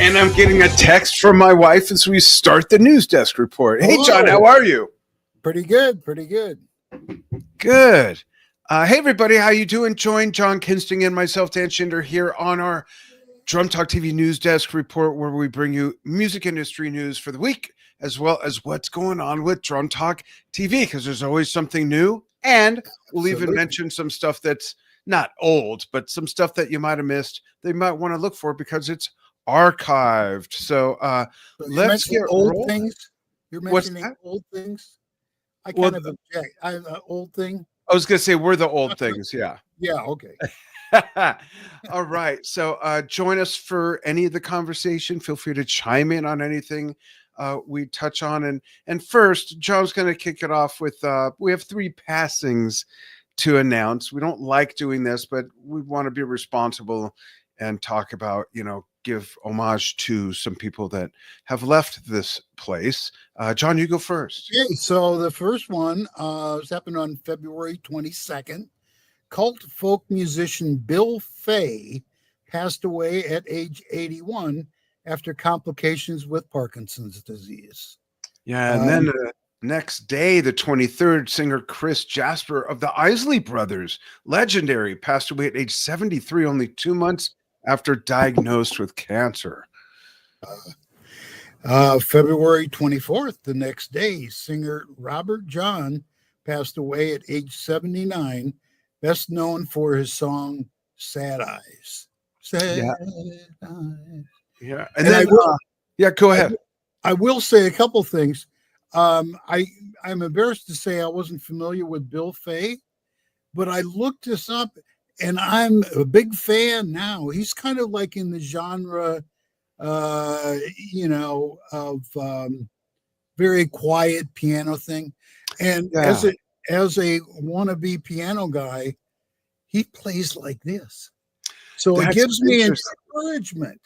And I'm getting a text from my wife as we start the news desk report. Hey, Hello. John, how are you? Pretty good. Good. Hey, everybody, how you doing? Join John Kinsting and myself, Dan Shinder, here on our Drum Talk TV news desk report, where we bring you music industry news for the week, as well as what's going on with Drum Talk TV, because there's always something new. And we'll even mention some stuff that's not old, but some stuff that you might have missed, they might want to look for because it's archived. So let's get old things. You're What's mentioning that? old things. I Well, kind of object. I'm an old thing. I was going to say we're the old things. Yeah. Yeah. Okay. All right. So join us for any of the conversation. Feel free to chime in on anything we touch on. And first, John's going to kick it off with we have 3 passings to announce. We don't like doing this, but we want to be responsible and talk about, give homage to some people that have left this place. John, you go first. Okay. So the first one happened on February 22nd. Cult folk musician Bill Fay passed away at age 81 after complications with Parkinson's disease. Yeah, and then next day, the 23rd, singer Chris Jasper of the Isley Brothers, legendary, passed away at age 73, only 2 months after diagnosed with cancer. February 24th, the next day, singer Robert John passed away at age 79, best known for his song "Sad Eyes." Sad Eyes. Yeah, and then go ahead. I will say a couple things. I'm embarrassed to say I wasn't familiar with Bill Fay, but I looked this up, and I'm a big fan now. He's kind of like in the genre, of very quiet piano thing. And as a wannabe piano guy, he plays like this. So it gives me encouragement.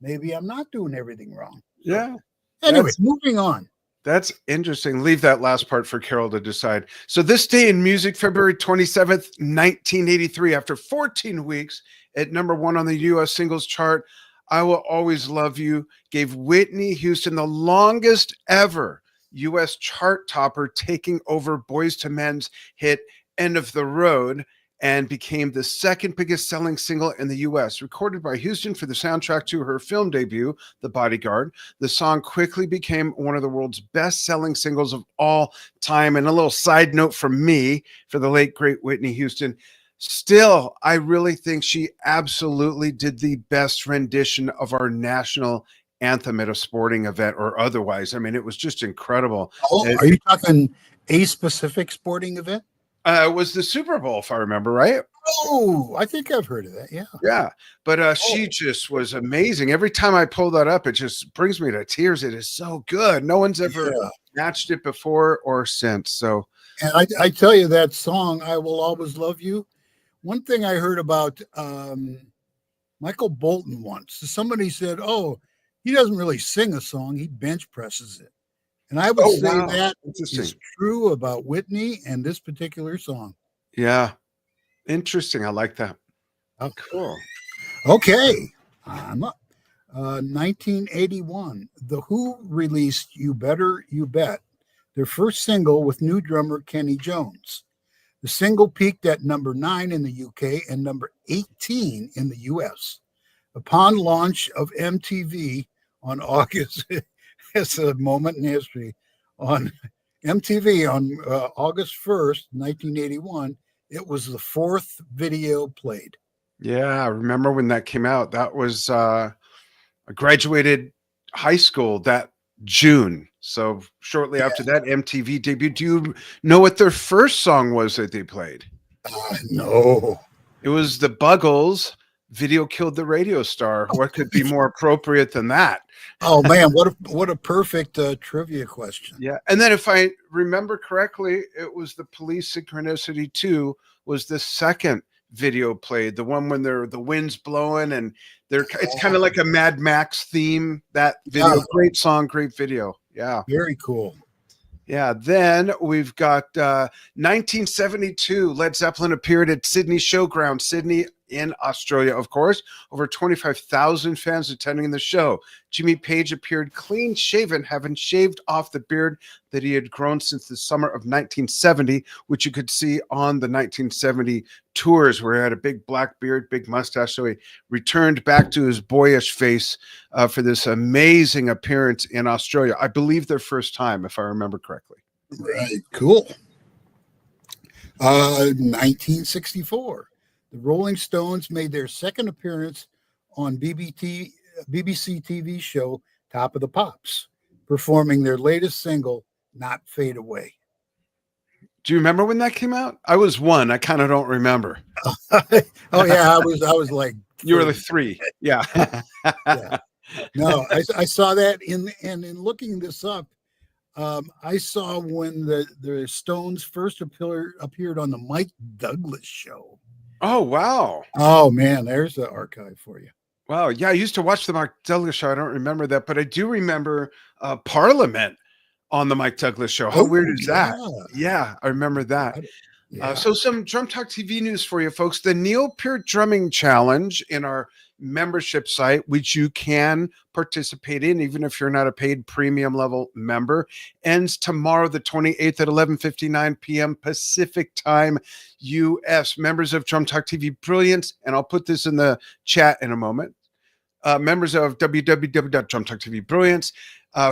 Maybe I'm not doing everything wrong. Yeah. Anyways, moving on. That's interesting. Leave that last part for Carol to decide. So this day in music, February 27th, 1983, after 14 weeks at #1 on the U.S. singles chart, I Will Always Love You gave Whitney Houston the longest ever U.S. chart topper, taking over Boyz II Men's hit End of the Road, and became the second biggest selling single in the U.S. Recorded by Houston for the soundtrack to her film debut, The Bodyguard, the song quickly became one of the world's best-selling singles of all time. And a little side note from me for the late, great Whitney Houston, still, I really think she absolutely did the best rendition of our national anthem at a sporting event or otherwise. I mean, it was just incredible. Oh, are you talking a specific sporting event? It was the Super Bowl, if I remember right. Oh, I think I've heard of that. Yeah. Yeah. But she just was amazing. Every time I pull that up, it just brings me to tears. It is so good. No one's ever matched it before or since. So, and I tell you, that song, I Will Always Love You. One thing I heard about Michael Bolton once, somebody said, oh, he doesn't really sing a song, he bench presses it. And I would say that is true about Whitney and this particular song. Yeah. Interesting. I like that. Oh, cool. Okay. I'm up. 1981, The Who released You Better You Bet, their first single with new drummer Kenny Jones. The single peaked at #9 in the UK and #18 in the US. Upon launch of MTV on August, it's a moment in history, on MTV on August 1st, 1981, it was the 4th video played. Yeah, I remember when that came out. That was I graduated high school that June. So shortly after that MTV debut. Do you know what their first song was that they played? No. It was the Buggles' Video Killed the Radio Star. What could be more appropriate than that? Oh man, what a perfect trivia question. Yeah. And then if I remember correctly, it was the Police Synchronicity 2 was the second video played, the one when the wind's blowing and it's kind of like a Mad Max theme, that video. Great song, great video. Yeah. Very cool. Yeah. Then we've got 1972, Led Zeppelin appeared at Sydney Showground, Sydney, in Australia, of course. Over 25,000 fans attending the show. Jimmy Page appeared clean-shaven, having shaved off the beard that he had grown since the summer of 1970, which you could see on the 1970 tours, where he had a big black beard, big mustache. So he returned back to his boyish face for this amazing appearance in Australia. I believe their first time, if I remember correctly. Right. Cool. 1964. The Rolling Stones made their second appearance on BBC TV show Top of the Pops, performing their latest single, Not Fade Away. Do you remember when that came out? I was one. I kind of don't remember. Oh yeah, I was like you were like 3. Yeah. Yeah. No, I saw that in looking this up. I saw when the Stones first appeared on the Mike Douglas show. Oh, wow. Oh, man, there's the archive for you. Wow. Yeah, I used to watch the Mike Douglas show. I don't remember that, but I do remember Parliament on the Mike Douglas show. How weird is that? Yeah, I remember that. Yeah. So some Drum Talk TV news for you folks. The Neil Peart Drumming Challenge in our membership site, which you can participate in even if you're not a paid premium level member, ends tomorrow the 28th at 11:59 p.m. Pacific time, US. Members of Drum Talk TV Brilliance, and I'll put this in the chat in a moment, members of www.drumtalk.tv Brilliance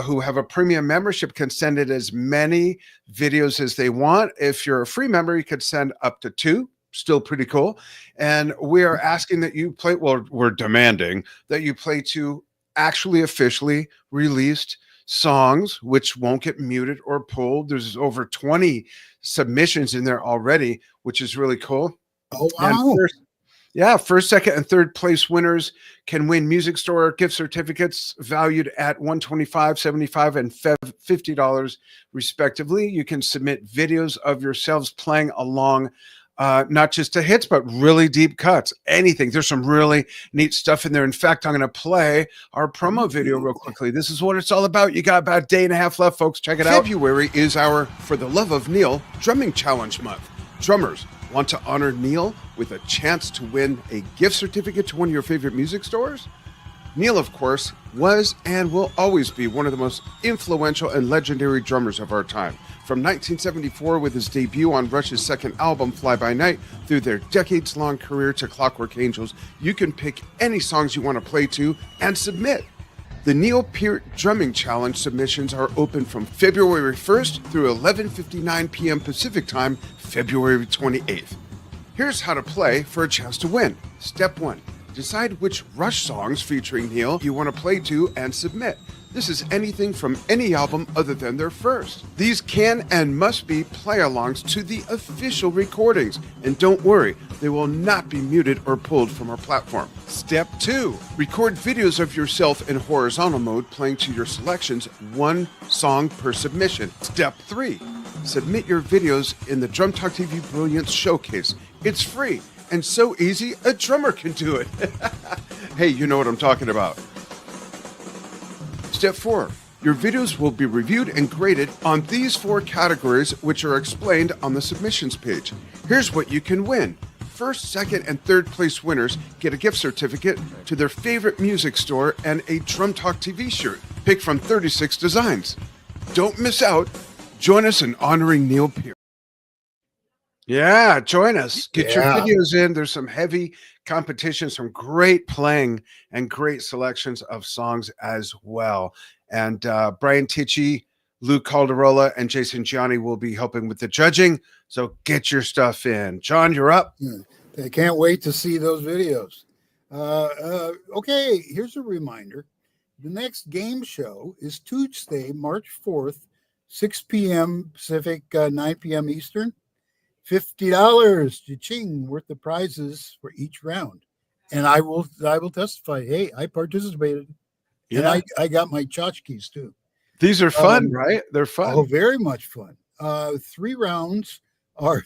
who have a premium membership can send it as many videos as they want. If you're a free member, you could send up to 2. Still pretty cool. And we are asking that you play, well, we're demanding that you play 2 actually officially released songs, which won't get muted or pulled. There's over 20 submissions in there already, which is really cool. Oh, wow. First, second, and third place winners can win music store gift certificates valued at $125, $75, and $50 respectively. You can submit videos of yourselves playing along, not just to hits, but really deep cuts. Anything. There's some really neat stuff in there. In fact, I'm going to play our promo video real quickly. This is what it's all about. You got about a day and a half left, folks. Check it out. February is our For the Love of Neil Drumming Challenge month. Drummers want to honor Neil with a chance to win a gift certificate to one of your favorite music stores? Neil, of course, was and will always be one of the most influential and legendary drummers of our time. From 1974 with his debut on Rush's second album, Fly By Night, through their decades-long career to Clockwork Angels, you can pick any songs you want to play to and submit. The Neil Peart Drumming Challenge submissions are open from February 1st through 11:59 p.m. Pacific Time, February 28th. Here's how to play for a chance to win. Step 1. Decide which Rush songs featuring Neil you want to play to and submit. This is anything from any album other than their first. These can and must be play-alongs to the official recordings. And don't worry, they will not be muted or pulled from our platform. Step 2. Record videos of yourself in horizontal mode playing to your selections, 1 song per submission. Step 3. Submit your videos in the Drum Talk TV Brilliance Showcase. It's free and so easy a drummer can do it. Hey, you know what I'm talking about. Step 4. Your videos will be reviewed and graded on these 4 categories, which are explained on the submissions page. Here's what you can win. First, second, and third place winners get a gift certificate to their favorite music store and a Drum Talk TV shirt, picked from 36 designs. Don't miss out. Join us in honoring Neil Peart. Yeah, join us. Get your videos in. There's some heavy competition, some great playing, and great selections of songs as well. And Brian Tichy, Luke Calderola, and Jason Gianni will be helping with the judging. So get your stuff in. John, you're up. I can't wait to see those videos. Okay, here's a reminder. The next game show is Tuesday, March 4th, 6 p.m. Pacific, 9 p.m. Eastern. $50, cha-ching, worth the prizes for each round. And I will testify, hey, I participated. Yeah. And I got my tchotchkes too. These are fun, right? They're fun. Oh, very much fun. 3 rounds are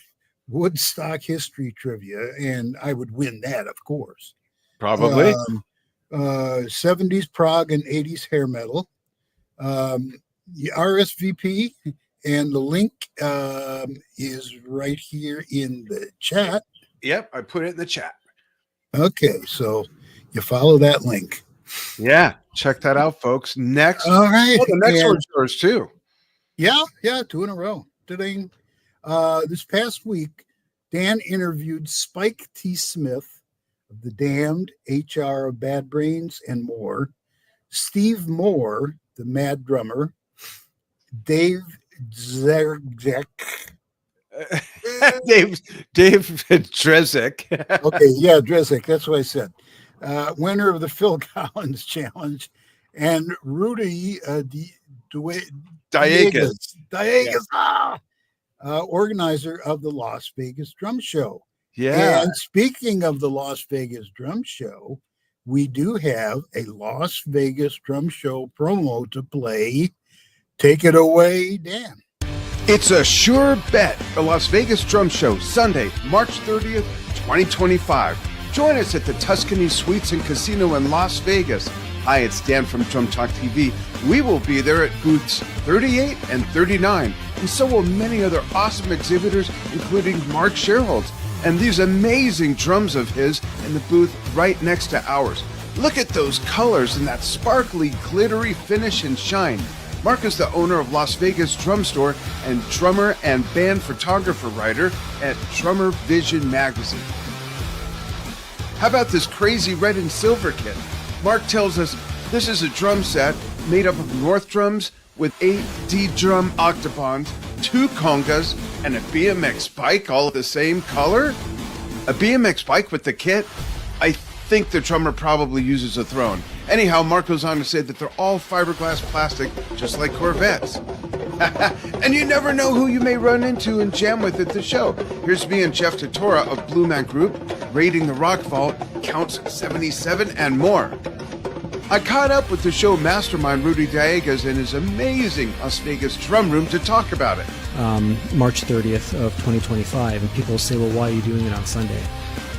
Woodstock history trivia, and I would win that, of course. Probably. 70s prog and 80s hair metal. The RSVP, and the link is right here in the chat. Yep, I put it in the chat. Okay, so you follow that link. Yeah, check that out, folks. Next, All right, oh, the next and one's yours too. yeah, two in a row. Ding. This past week, Dan interviewed Spike T. Smith of The Damned, HR of Bad Brains, and more. Steve Moore, the Mad Drummer. Dave Zerzek. Dave Drezik. Okay, yeah, Drezik. That's what I said. Winner of the Phil Collins Challenge, and Rudy Diegas. Diegas, organizer of the Las Vegas Drum Show. Yeah. And speaking of the Las Vegas Drum Show, we do have a Las Vegas Drum Show promo to play. Take it away, Dan. It's a sure bet. The Las Vegas Drum Show, Sunday, March 30th, 2025. Join us at the Tuscany Suites and Casino in Las Vegas. Hi, it's Dan from Drum Talk TV. We will be there at booths 38 and 39, and so will many other awesome exhibitors, including Mark Sherholtz, and these amazing drums of his in the booth right next to ours. Look at those colors and that sparkly, glittery finish and shine. Mark is the owner of Las Vegas Drum Store and drummer and band photographer writer at Drummer Vision magazine. How about this crazy red and silver kit? Mark tells us this is a drum set made up of North drums with 8 D-drum octobons, 2 congas, and a BMX bike, all the same color? A BMX bike with the kit? I think the drummer probably uses a throne. Anyhow, Mark goes on to say that they're all fiberglass plastic, just like Corvettes. And you never know who you may run into and jam with at the show. Here's me and Jeff Totora of Blue Man Group, raiding the Rock Vault, Counts 77, and more. I caught up with the show mastermind Rudy Diegas in his amazing Las Vegas drum room to talk about it. March 30th of 2025, and people say, well, why are you doing it on Sunday?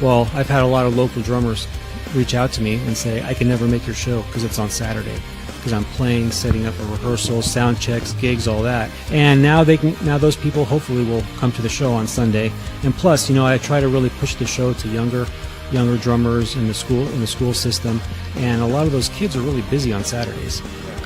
Well, I've had a lot of local drummers reach out to me and say, I can never make your show because it's on Saturday, because I'm playing, setting up a rehearsal, sound checks, gigs, all that. And now those people hopefully will come to the show on Sunday. And plus, I try to really push the show to younger drummers in the school system, and a lot of those kids are really busy on Saturdays,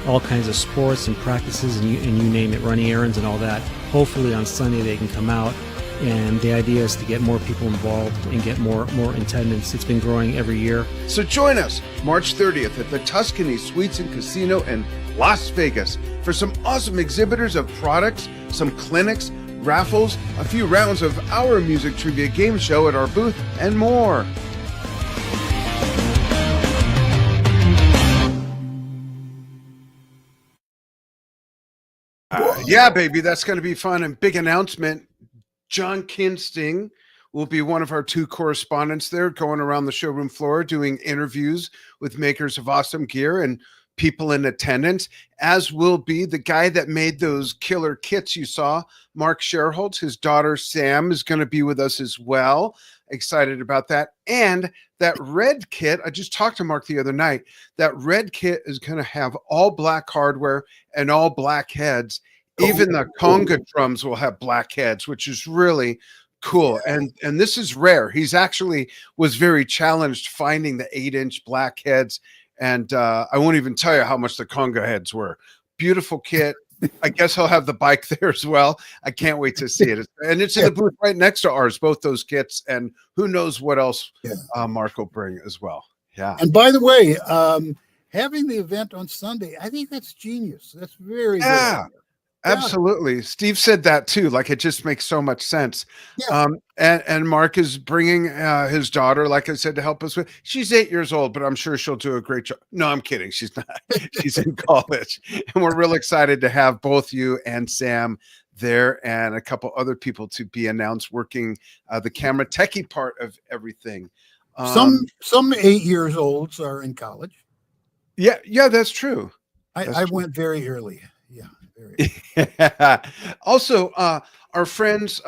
all kinds of sports and practices, and you name it, running errands and all that. Hopefully on Sunday they can come out, and the idea is to get more people involved and get more attendance. It's been growing every year. So join us March 30th at the Tuscany Suites and Casino in Las Vegas for some awesome exhibitors of products, some clinics, raffles, a few rounds of our music trivia game show at our booth, and more. Yeah, baby, that's going to be fun. And big announcement, John Kinsting will be one of our 2 correspondents there, going around the showroom floor doing interviews with makers of awesome gear and people in attendance, as will be the guy that made those killer kits you saw, Mark Sherholtz. His daughter Sam is going to be with us as well. Excited about that. And that red kit, I just talked to Mark the other night, that red kit is going to have all black hardware and all black heads. Even the conga drums will have black heads, which is really cool. And this is rare. He's actually was very challenged finding the 8-inch black heads. And I won't even tell you how much the conga heads were. Beautiful kit. I guess he'll have the bike there as well. I can't wait to see it. And it's in the booth right next to ours, both those kits. And who knows what else Mark will bring as well. Yeah. And by the way, having the event on Sunday, I think that's genius. That's very good. Absolutely. Steve said that too. Like, it just makes so much sense. Yeah. And Mark is bringing his daughter, like I said, to help us with. She's 8 years old, but I'm sure she'll do a great job. No, I'm kidding. She's not. She's in college. And we're real excited to have both you and Sam there, and a couple other people to be announced working the camera techie part of everything. Some 8 years olds are in college. Yeah, that's true. I went very early. Yeah. Also, our friends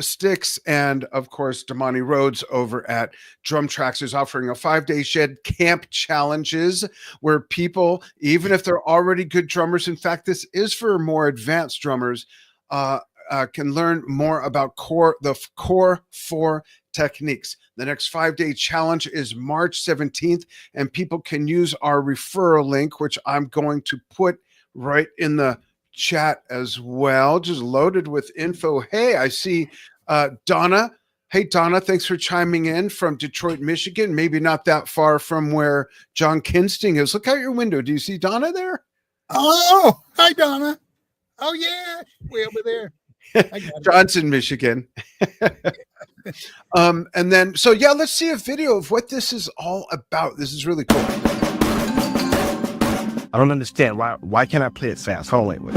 Styx and of course Damani Rhodes over at Drum Tracks is offering a 5-day shed camp challenges where people, even if they're already good drummers, in fact this is for more advanced drummers, can learn more about the Core 4 techniques. The next 5-day challenge is March 17th, and people can use our referral link, which I'm going to put right in the chat as well, just loaded with info. Hey, I see Donna. Hey, Donna, thanks for chiming in from Detroit, Michigan. Maybe not that far from where John Kinsting is. Look out your window. Do you see Donna there? Oh, hi, Donna. Oh, yeah, way over there. Johnson, Michigan. And then, so yeah, let's see a video of what this is all about. This is really cool. I don't understand why can't I play it fast? Hold on, wait.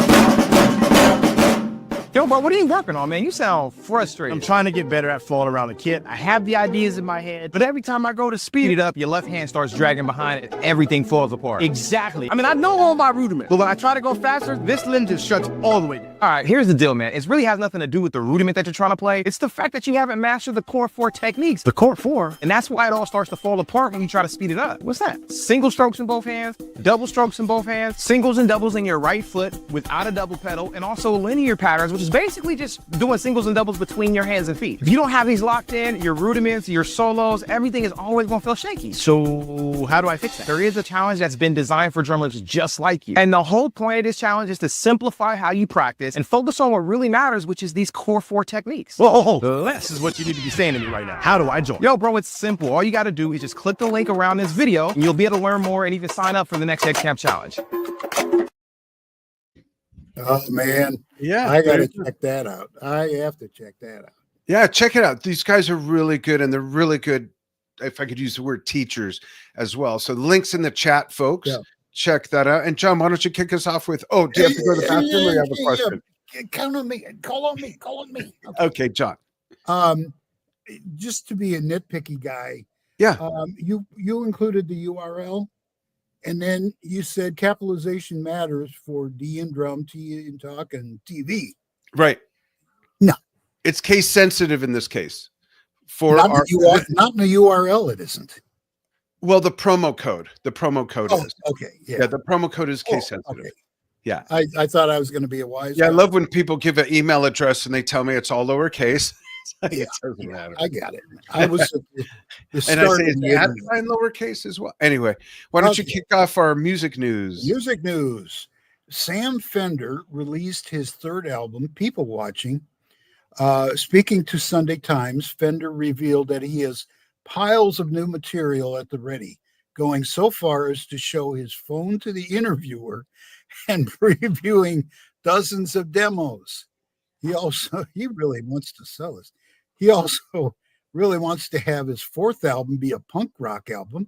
Yo, bro, what are you working on, man? You sound frustrated. I'm trying to get better at falling around the kit. I have the ideas in my head, but every time I go to speed it up, your left hand starts dragging behind it. Everything falls apart. Exactly. I mean, I know all my rudiments, but when I try to go faster, this limb just shuts all the way down. All right, here's the deal, man. It really has nothing to do with the rudiment that you're trying to play. It's the fact that you haven't mastered the core 4 techniques. The core 4? And that's why it all starts to fall apart when you try to speed it up. What's that? Single strokes in both hands, double strokes in both hands, singles and doubles in your right foot without a double pedal, and also linear patterns, which is basically just doing singles and doubles between your hands and feet. If you don't have these locked in, your rudiments, your solos, everything is always gonna feel shaky. So how do I fix that? There is a challenge that's been designed for drummers just like you. And the whole point of this challenge is to simplify how you practice and focus on what really matters, which is these core 4 techniques. Whoa, less is what you need to be saying to me right now. How do I join? Yo, bro, it's simple. All you gotta do is just click the link around this video and you'll be able to learn more and even sign up for the next Head Camp Challenge. Oh, man. Yeah. I got to check that out. I have to check that out. Yeah, check it out. These guys are really good, and they're really good, if I could use the word, teachers as well. So the link's in the chat, folks. Yeah. Check that out. And John, why don't you kick us off with, do you have to go to the bathroom or you have a question? Count on me. Call on me. Call on me. Okay, John. Just to be a nitpicky guy. Yeah. You included the URL. And then you said capitalization matters for D and drum, T and talk, and TV. Right. No. It's case sensitive in this case. For not in the URL, it isn't. Well, the promo code. The promo code is. Okay. Yeah, the promo code is case sensitive. Okay. Yeah. I thought I was going to be a wise guy. I love when people give an email address and they tell me it's all lowercase. It doesn't matter. I got it. I was and I say it's at sign lowercase as well. Anyway, why don't you kick off our music news? Music news. Sam Fender released his 3rd album, People Watching. Speaking to Sunday Times, Fender revealed that he has piles of new material at the ready, going so far as to show his phone to the interviewer and previewing dozens of demos. He really wants to sell this. He also really wants to have his 4th album be a punk rock album.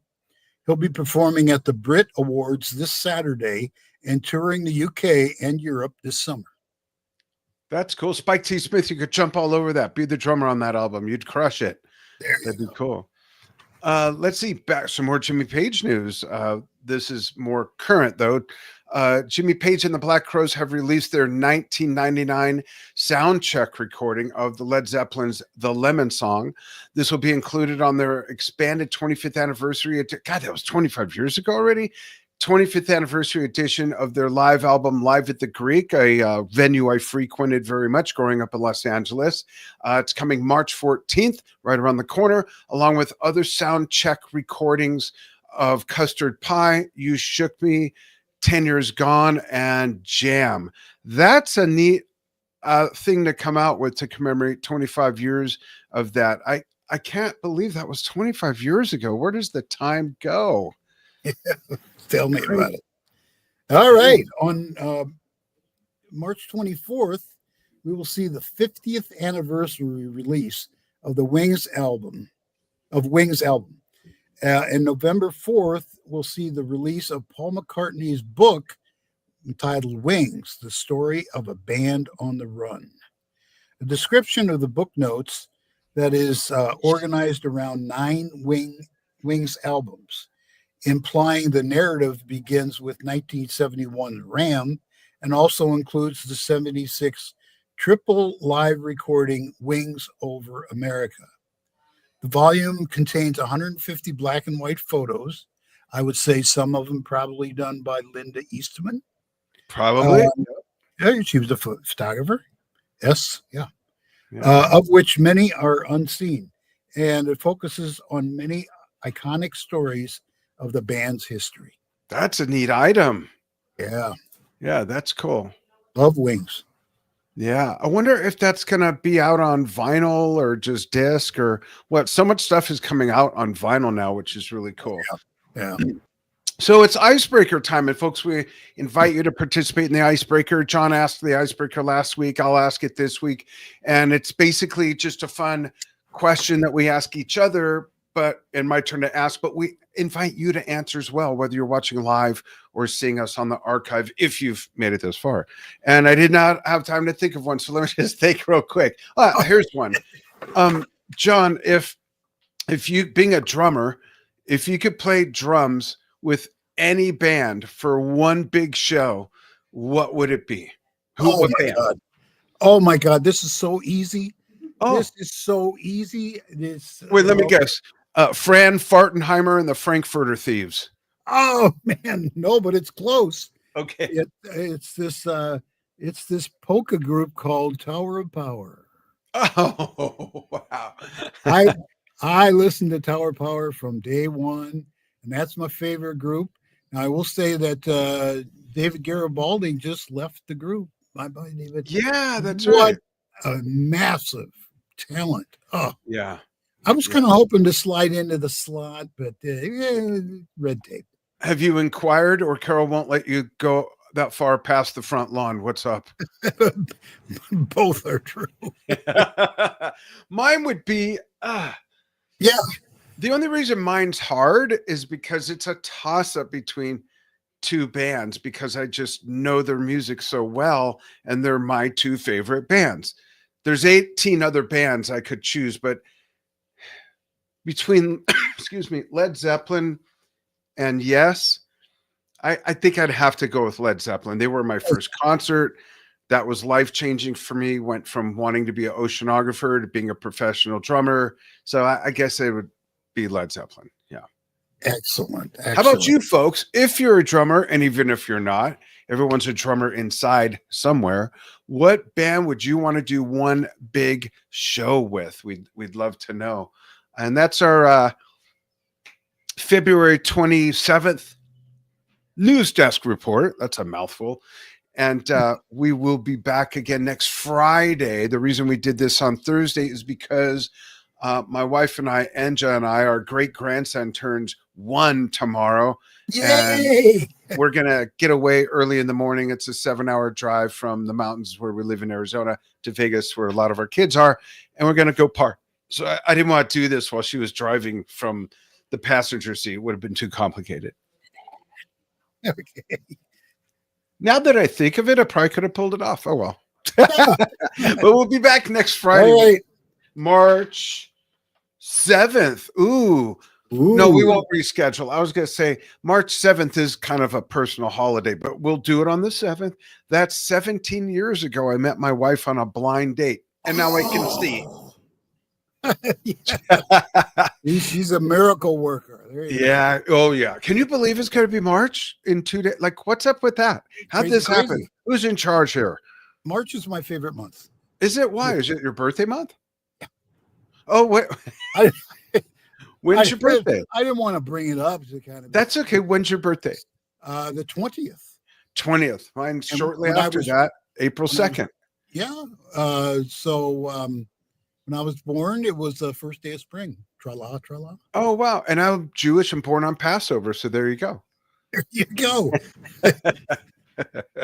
He'll be performing at the Brit Awards this Saturday and touring the UK and Europe this summer. That's cool. Spike T. Smith, you could jump all over that. Be the drummer on that album. You'd crush it. That'd be cool. Let's see. Back some more Jimmy Page news. This is more current, though. Jimmy Page and the Black Crowes have released their 1999 sound check recording of the Led Zeppelin's The Lemon Song. This will be included on their expanded 25th anniversary. God, that was 25 years ago already. 25th anniversary edition of their live album, Live at the Greek, a venue I frequented very much growing up in Los Angeles. It's coming March 14th, right around the corner, along with other sound check recordings of Custard Pie, You Shook Me, 10 Years Gone, and Jam. That's a neat thing to come out with to commemorate 25 years of that. I can't believe that was 25 years ago. Where does the time go? Tell me about it. All right. On March 24th, we will see the 50th anniversary release of the Wings album. And November 4th, we'll see the release of Paul McCartney's book entitled Wings, the Story of a Band on the Run. A description of the book notes that is organized around 9 Wings albums, implying the narrative begins with 1971 Ram and also includes the 76 triple live recording Wings Over America. The volume contains 150 black and white photos. I would say some of them probably done by Linda Eastman. Probably. Yeah, she was a photographer. Yes, yeah. Of which many are unseen. and it focuses on many iconic stories of the band's history. That's a neat item. Yeah, Yeah, that's cool. love Wings. Yeah, I wonder if that's gonna be out on vinyl or just disc or what. So much stuff is coming out on vinyl now, which is really cool. Yeah. So it's icebreaker time, and folks, we invite you to participate in the icebreaker. John asked the icebreaker last week. I'll ask it this week, and it's basically just a fun question that we ask each other, and my turn to ask, but we invite you to answer as well, whether you're watching live or seeing us on the archive, if you've made it this far. And I did not have time to think of one, so let me just think real quick. Here's one. John, if you, being a drummer, if you could play drums with any band for one big show, what would it be? What band? God. Oh my God, this is so easy. Oh, This is so easy. wait, let me guess. Fran Fartenheimer and the Frankfurter Thieves. Oh man, no, but it's close. Okay. It's this polka group called Tower of Power. Oh, wow. I listened to Tower of Power from day one, and that's my favorite group. Now, I will say that David Garibaldi just left the group. I believe it. Yeah, that's What right. a massive talent. Oh, Yeah. I was kind of hoping to slide into the slot, but red tape. Have you inquired, or Carol won't let you go that far past the front lawn? What's up? Both are true. Mine would be, Yeah. the only reason mine's hard is because it's a toss-up between two bands, because I just know their music so well, and they're my two favorite bands. There's 18 other bands I could choose, but between excuse me, Led Zeppelin and Yes, I think I'd have to go with Led Zeppelin. They were my first concert. That was life-changing for me. Went from wanting to be an oceanographer to being a professional drummer. So I guess it would be Led Zeppelin. Yeah. Excellent. How about you folks? If you're a drummer, and even if you're not, everyone's a drummer inside somewhere. What band would you want to do one big show with? We'd love to know. And that's our February 27th news desk report. That's a mouthful. And we will be back again next Friday. The reason we did this on Thursday is because my wife and I, Enja and I, our great grandson turns 1 tomorrow. Yay! And we're going to get away early in the morning. It's a 7-hour drive from the mountains where we live in Arizona to Vegas, where a lot of our kids are. And we're going to go park. So I didn't want to do this while she was driving from the passenger seat. It would have been too complicated. Okay. Now that I think of it, I probably could have pulled it off. Oh, well. But we'll be back next Friday, All right. March 7th. Ooh. No, we won't reschedule. I was going to say March 7th is kind of a personal holiday, but we'll do it on the 7th. That's 17 years ago. I met my wife on a blind date, and now I can see. She's a miracle worker. Yeah. Oh, yeah. Can you believe it's going to be March in 2 days? Like, what's up with that? How'd this happen? Who's in charge here? March is my favorite month. Is it? Why? Is it your birthday month? Yeah. Oh, wait. When's your birthday? I didn't want to bring it up to kind of. That's okay. When's your birthday? The 20th. 20th. Mine's shortly after that, April 2nd. Yeah. So when I was born, it was the first day of spring. Tra-la, tra-la. Oh, wow. And I'm Jewish and born on Passover. So there you go. There you go.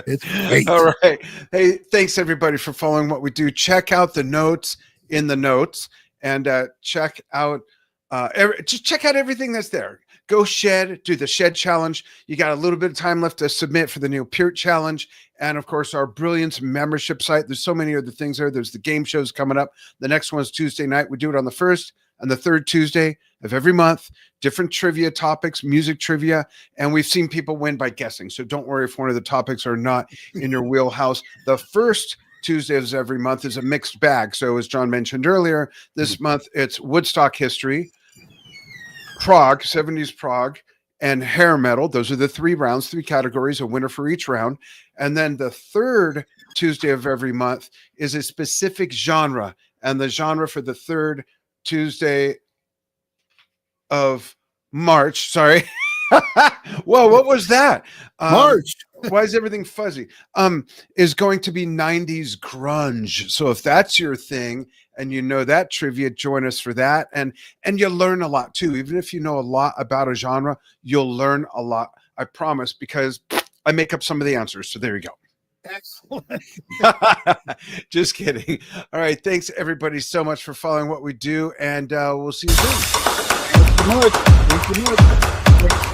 It's great. All right. Hey, thanks everybody for following what we do. Check out the notes in the notes, and check out just check out everything that's there. Go shed, do the shed challenge. You got a little bit of time left to submit for the Neil Peart challenge. And of course, our Brilliance membership site. There's so many other things there. There's the game shows coming up. The next one is Tuesday night. We do it on the 1st and the 3rd Tuesday of every month. Different trivia topics, music trivia. And we've seen people win by guessing. So don't worry if one of the topics are not in your wheelhouse. The first Tuesday of every month is a mixed bag. So as John mentioned earlier, this month it's Woodstock history, Prague, 70s Prague, and hair metal. Those are the 3 rounds, 3 categories, a winner for each round. And then the 3rd Tuesday of every month is a specific genre. And the genre for the 3rd Tuesday of March. Sorry. Whoa, what was that? March. Why is everything fuzzy? Is going to be 90s grunge. So if that's your thing and you know that trivia, join us for that. And you learn a lot too. Even if you know a lot about a genre, you'll learn a lot. I promise, because I make up some of the answers. So there you go. Excellent. Just kidding. All right. Thanks everybody so much for following what we do. And we'll see you soon. Thank you much. Thank you much.